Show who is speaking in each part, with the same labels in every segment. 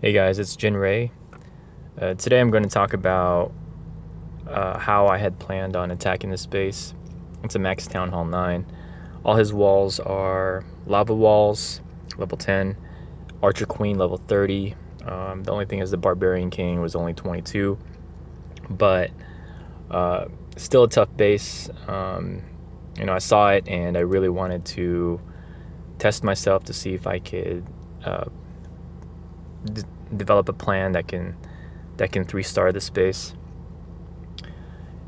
Speaker 1: Hey guys, it's JinRai. Today I'm going to talk about how I had planned on attacking this base. It's a Max Town Hall 9. All his walls are lava walls, level 10, Archer Queen level 30. The only thing is the Barbarian King was only 22, but still a tough base. I saw it and I really wanted to test myself to see if I could develop a plan that can 3-star this base.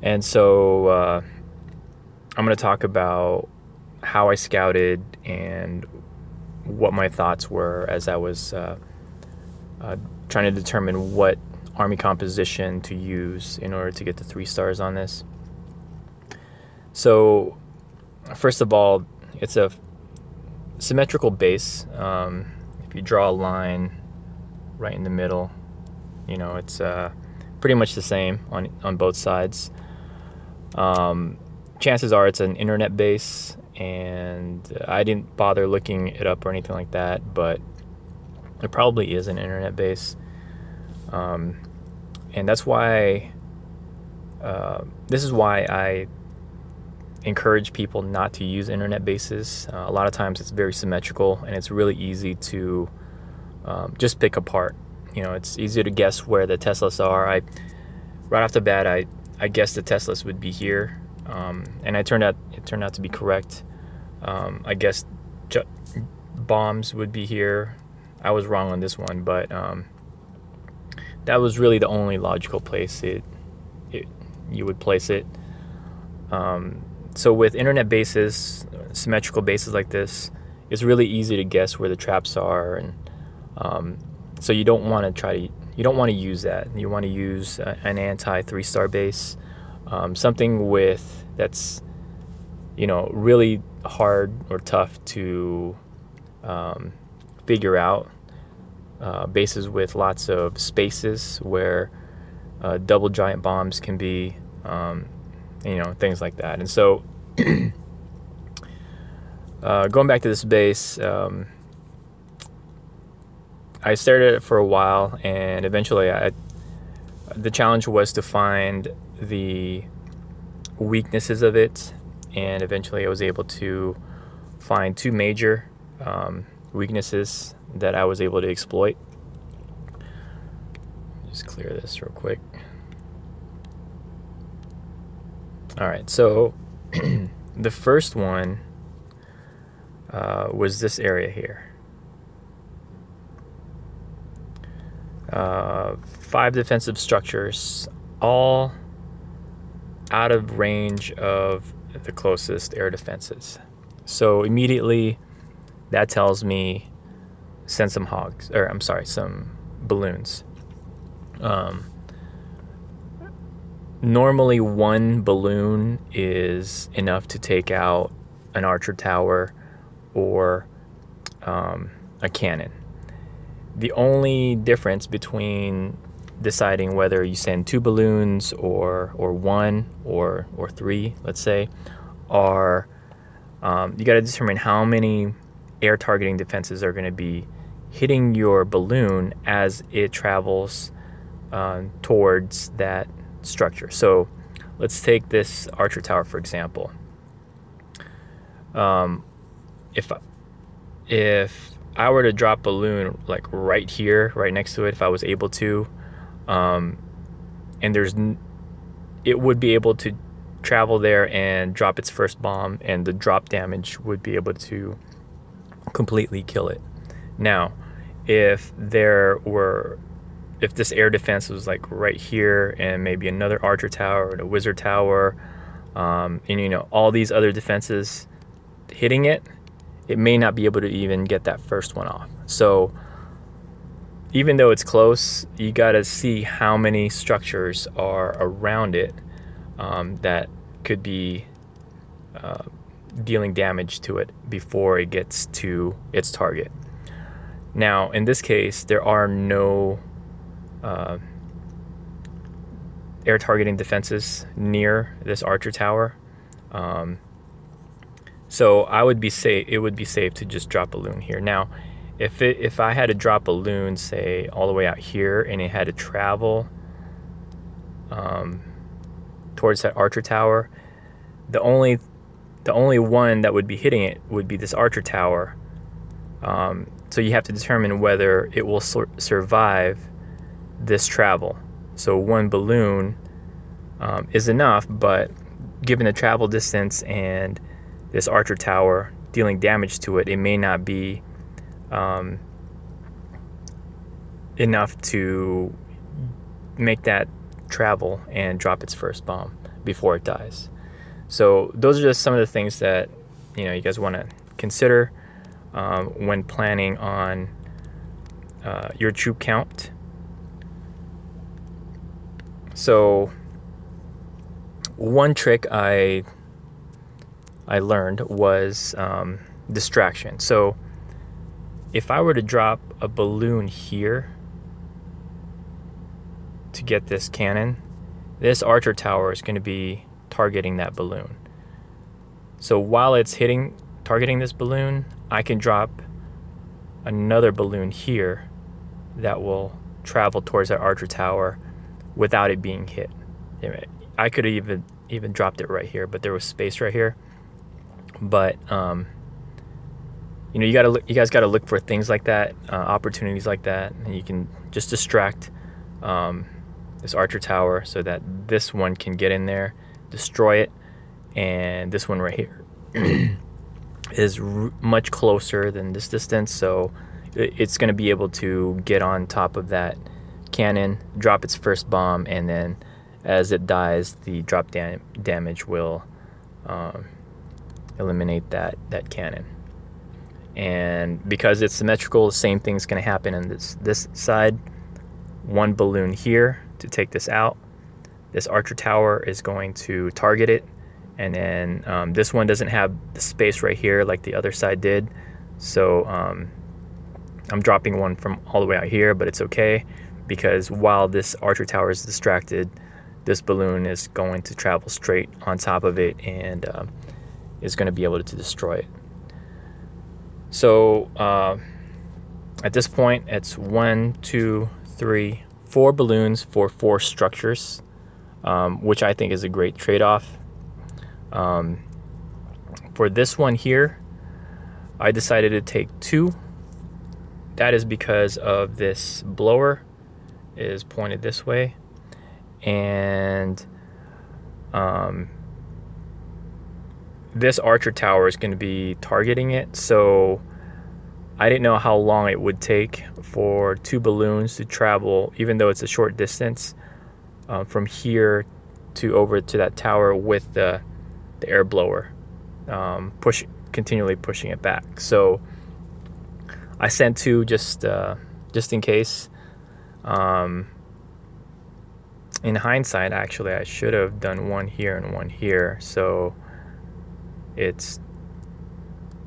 Speaker 1: And so I'm going to talk about how I scouted and what my thoughts were as I was trying to determine what army composition to use in order to get the 3 stars on this. So first of all, it's a symmetrical base. If you draw a line right in the middle, it's pretty much the same on both sides. Chances are it's an internet base, and I didn't bother looking it up or anything like that, but it probably is an internet base. And that's why this is why I encourage people not to use internet bases. A lot of times it's very symmetrical and it's really easy to just pick apart. It's easier to guess where the Teslas are. Right off the bat, I guessed the Teslas would be here, and it turned out to be correct. I guessed bombs would be here. I was wrong on this one, but that was really the only logical place you would place it. So with internet bases, symmetrical bases like this, it's really easy to guess where the traps are, and so you don't want to use that. You want to use an anti 3-star base, something that's really hard or tough to figure out. Bases with lots of spaces where double giant bombs can be, things like that. And so going back to this base, I stared at it for a while, and eventually the challenge was to find the weaknesses of it, and eventually I was able to find 2 major weaknesses that I was able to exploit. Just clear this real quick. Alright, so the first one was this area here. 5 defensive structures, all out of range of the closest air defenses. So immediately that tells me send some some balloons. Normally 1 balloon is enough to take out an archer tower or a cannon. The only difference between deciding whether you send 2 balloons or 1 or 3, let's say, are you got to determine how many air targeting defenses are going to be hitting your balloon as it travels towards that structure. So let's take this archer tower for example. If I were to drop a balloon like right here, right next to it, if I was able to, and it would be able to travel there and drop its first bomb, and the drop damage would be able to completely kill it. Now, if this air defense was like right here, and maybe another archer tower and a wizard tower, and all these other defenses hitting it, it may not be able to even get that first one off. So even though it's close, you got to see how many structures are around it that could be dealing damage to it before it gets to its target. Now, in this case, there are no air targeting defenses near this archer tower. So it would be safe to just drop a balloon here. Now, If I had to drop balloons, say all the way out here, and it had to travel towards that archer tower, the only one that would be hitting it would be this archer tower. So you have to determine whether it will survive this travel. So one balloon is enough, but given the travel distance and this archer tower dealing damage to it, it may not be enough to make that travel and drop its first bomb before it dies. So those are just some of the things that you guys want to consider when planning on your troop count. So one trick I learned was distraction. So if I were to drop a balloon here to get this cannon, this archer tower is going to be targeting that balloon. So while it's targeting this balloon, I can drop another balloon here that will travel towards that archer tower without it being hit. I could have even dropped it right here, but there was space right here. But you guys got to look for things like that, opportunities like that, and you can just distract this archer tower so that this one can get in there, destroy it, and this one right here is much closer than this distance, so it's going to be able to get on top of that cannon, drop its first bomb, and then as it dies, the drop damage will eliminate that cannon. And because it's symmetrical, the same thing's going to happen on this side. One balloon here to take this out. This archer tower is going to target it, and then this one doesn't have the space right here like the other side did, so I'm dropping one from all the way out here, but it's okay because while this archer tower is distracted, this balloon is going to travel straight on top of it and is going to be able to destroy it. So at this point, it's 1, 2, 3, 4 balloons for 4 structures, which I think is a great trade-off. For this one here, I decided to take 2. That is because of this blower is pointed this way, and this archer tower is going to be targeting it, so I didn't know how long it would take for 2 balloons to travel, even though it's a short distance, from here to over to that tower with the air blower, continually pushing it back. So I sent 2 just in case. In hindsight, actually, I should have done 1 here and 1 here, so it's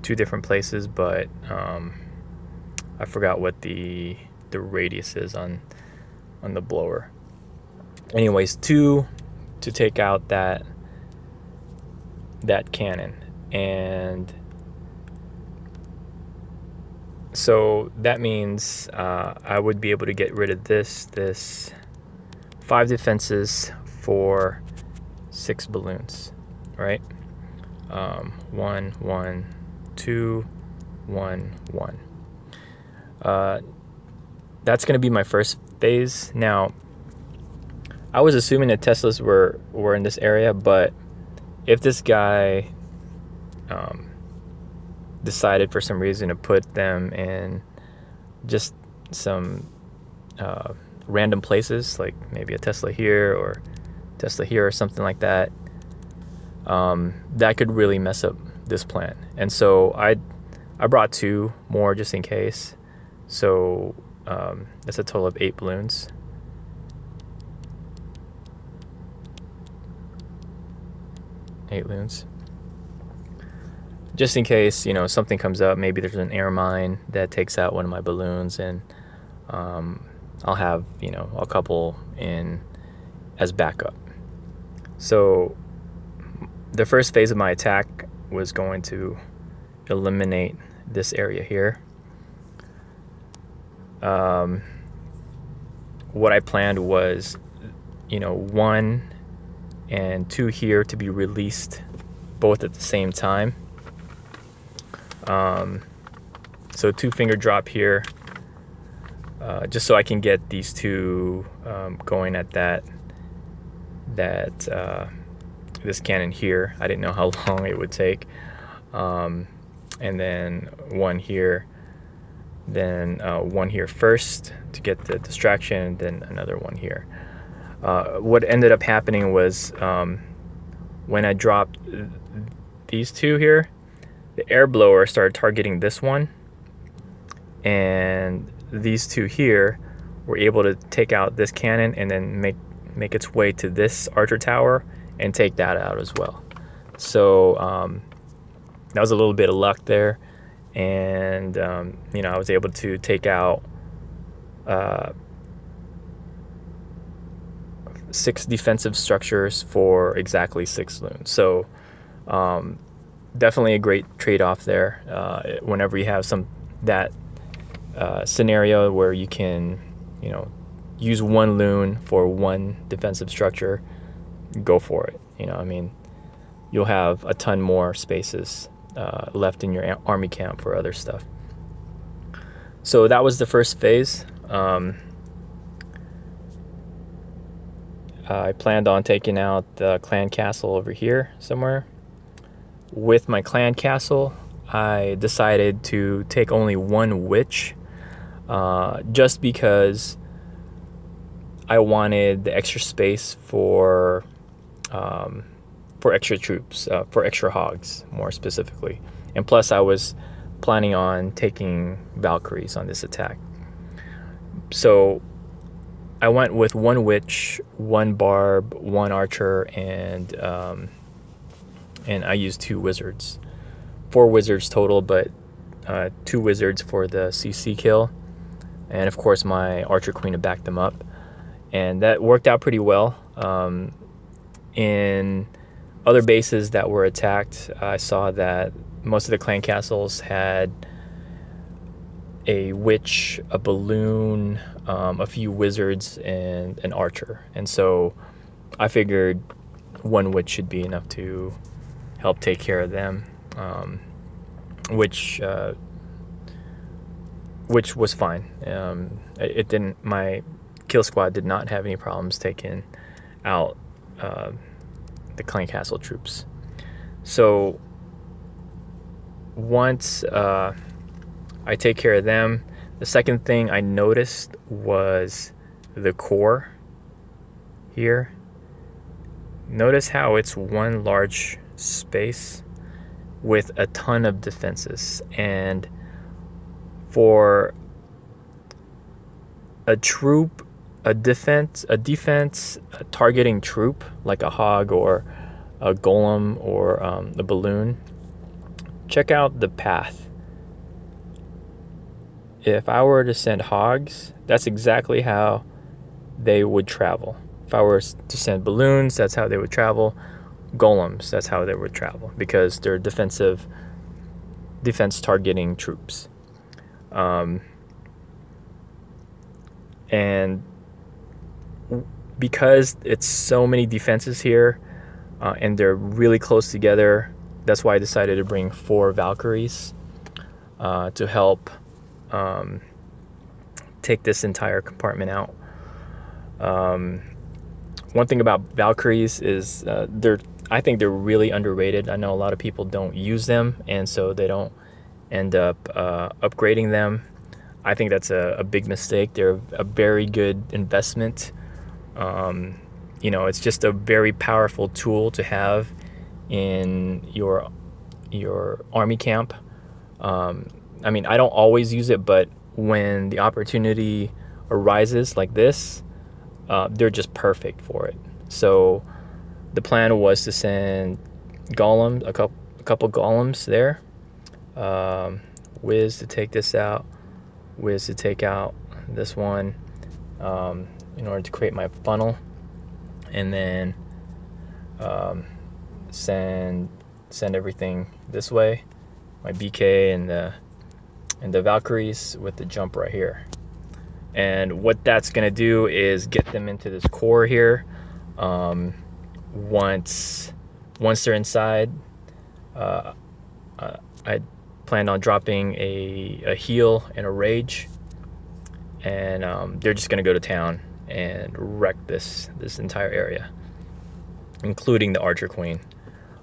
Speaker 1: 2 different places, but I forgot what the radius is on the blower. Anyways, 2 to take out that cannon, and so that means I would be able to get rid of this 5 defenses for 6 balloons, right? 1, 1, 2, 1, 1. That's going to be my first phase. Now, I was assuming that Teslas were in this area, but if this guy decided for some reason to put them in just some random places, like maybe a Tesla here or Tesla here or something like that, that could really mess up this plan. And so I brought 2 more just in case. So that's a total of 8 balloons. Just in case, something comes up, maybe there's an air mine that takes out one of my balloons, and I'll have, a couple in as backup. So the first phase of my attack was going to eliminate this area here. what I planned was, you know, 1 and 2 here to be released both at the same time. So 2 finger drop here, just so I can get these 2 going at this cannon here. I didn't know how long it would take. And then 1 here, then 1 here first to get the distraction, then another 1 here. What ended up happening was when I dropped these 2 here, the air blower started targeting this one, and these 2 here were able to take out this cannon and then make its way to this archer tower and take that out as well. So that was a little bit of luck there, and you know, I was able to take out 6 defensive structures for exactly 6 loons. So definitely a great trade-off there. Whenever you have that scenario where you can, you know, use 1 loon for 1 defensive structure, go for it. You know, I mean, you'll have a ton more spaces left in your army camp for other stuff. So that was the first phase. I planned on taking out the clan castle over here somewhere. With my clan castle, I decided to take only 1 witch, just because I wanted the extra space for extra troops, for extra hogs, more specifically. And plus, I was planning on taking Valkyries on this attack. So I went with 1 witch, 1 barb, 1 archer, and I used 2 wizards. 4 wizards total, but 2 wizards for the CC kill, and of course my archer queen to back them up, and that worked out pretty well. In other bases that were attacked, I saw that most of the clan castles had a witch, a balloon, a few wizards, and an archer, and so I figured 1 witch should be enough to help take care of them, which was fine. It didn't. My kill squad did not have any problems taking out the clan castle troops. So once I take care of them, the second thing I noticed was the core here. Notice how it's 1 large space with a ton of defenses, and for a troop, a defense targeting troop like a hog or a golem or a balloon, check out the path. If I were to send hogs, that's exactly how they would travel. If I were to send balloons, that's how they would travel. Golems, that's how they would travel, because they're defense targeting troops. And because it's so many defenses here, and they're really close together, that's why I decided to bring 4 Valkyries to help take this entire compartment out. One thing about Valkyries is I think they're really underrated. I know a lot of people don't use them, and so they don't end up upgrading them. I think that's a big mistake. They're a very good investment. You know, it's just a very powerful tool to have in your army camp. I mean, I don't always use it, but when the opportunity arises like this, they're just perfect for it. So the plan was to send golems, a couple golems there, Wiz to take this out, Wiz to take out this one, in order to create my funnel, and then send everything this way, my BK and the Valkyries with the jump right here. And what that's going to do is get them into this core here. Once they're inside, I planned on dropping a heal and a rage, and they're just going to go to town and wreck this entire area, including the Archer Queen.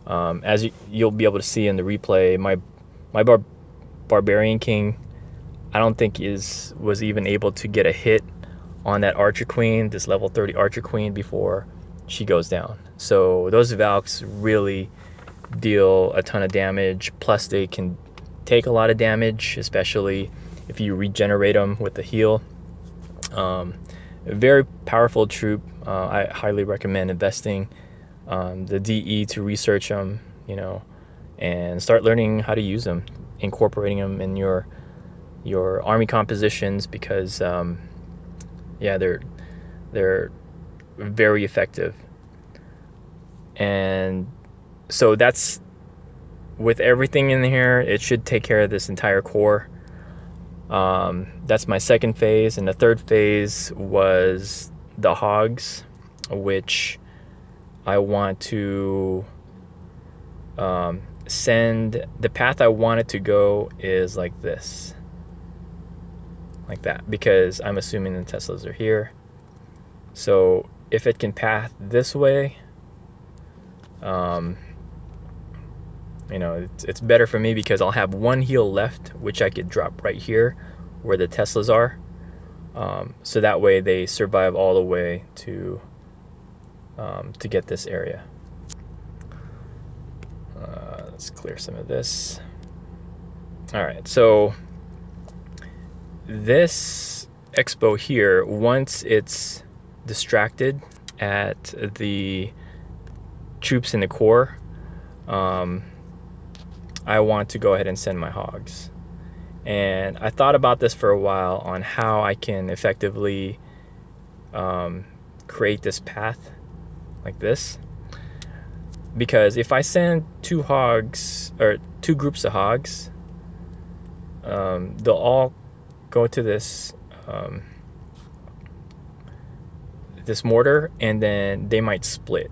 Speaker 1: As you'll be able to see in the replay, my Barbarian King, I don't think was even able to get a hit on that Archer Queen, this level 30 Archer Queen, before she goes down. So those Valks really deal a ton of damage, plus they can take a lot of damage, especially if you regenerate them with the heal. A very powerful troop. I highly recommend investing the DE to research them, you know, and start learning how to use them, incorporating them in your army compositions, because yeah, they're very effective. And so that's, with everything in here, it should take care of this entire core. That's my second phase, and the third phase was the hogs, which I want to send. The path I want it to go is like this, like that, because I'm assuming the Teslas are here. So if it can path this way, you know, it's better for me, because I'll have one heal left, which I could drop right here where the Teslas are. So that way they survive all the way to get this area. Let's clear some of this. All right, so this expo here, once it's distracted at the troops in the core, I want to go ahead and send my hogs. And I thought about this for a while on how I can effectively create this path like this. Because if I send two hogs, or two groups of hogs, they'll all go to this this mortar, and then they might split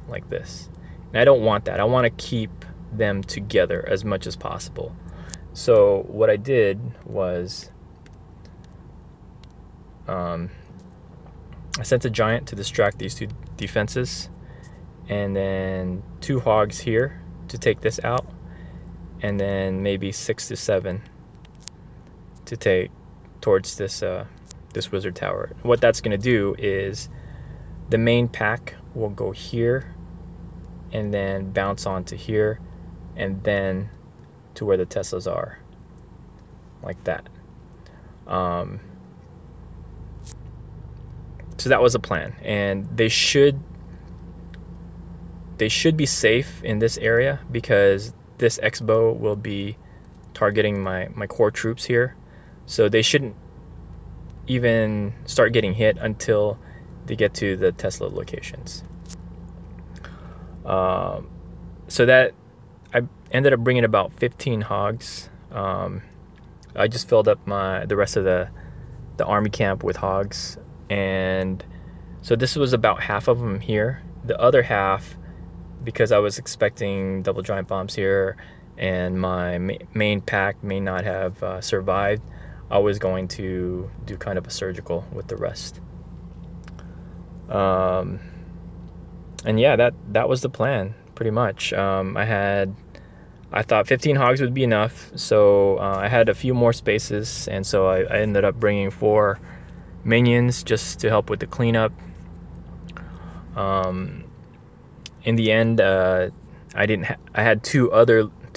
Speaker 1: like this. And I don't want that. I want to keep them together as much as possible. So what I did was I sent a giant to distract these two defenses, and then two hogs here to take this out, and then maybe 6 to 7 to take towards this this wizard tower. What that's going to do is the main pack will go here and then bounce onto here, and then to where the Teslas are, like that. So that was a plan, and they should be safe in this area, because this X-bow will be targeting my core troops here, so they shouldn't even start getting hit until they get to the Tesla locations. So that I ended up bringing about 15 hogs. I just filled up the rest of the army camp with hogs, and so this was about half of them here. The other half, because I was expecting double giant bombs here and my main pack may not have survived, I was going to do kind of a surgical with the rest. And yeah, that was the plan pretty much. I thought 15 hogs would be enough, so I had a few more spaces, and so I ended up bringing 4 minions just to help with the cleanup. In the end, I had 2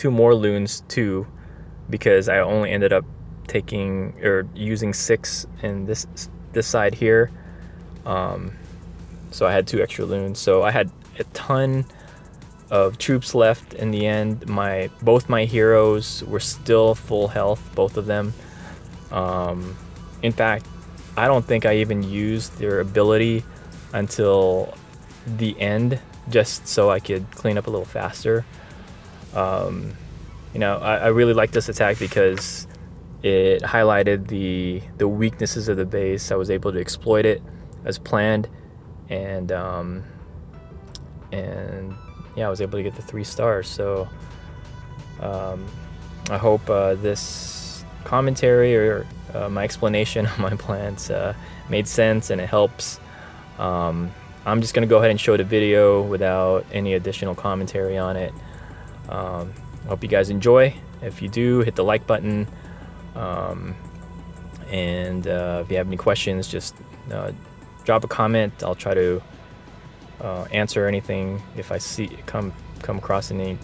Speaker 1: more loons too, because I only ended up using 6 in this side here. So I had 2 extra loons, so I had a ton of troops left in the end. Both my heroes were still full health, both of them. In fact, I don't think I even used their ability until the end, just so I could clean up a little faster. You know, I really like this attack because It highlighted the weaknesses of the base. I was able to exploit it as planned, and yeah, I was able to get the 3 stars. So I hope this commentary or my explanation on my plans made sense and it helps. I'm just gonna go ahead and show the video without any additional commentary on it. I hope you guys enjoy. If you do, hit the like button. And if you have any questions, just drop a comment. I'll try to answer anything if I see come across any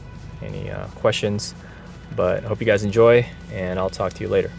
Speaker 1: questions. But I hope you guys enjoy, and I'll talk to you later.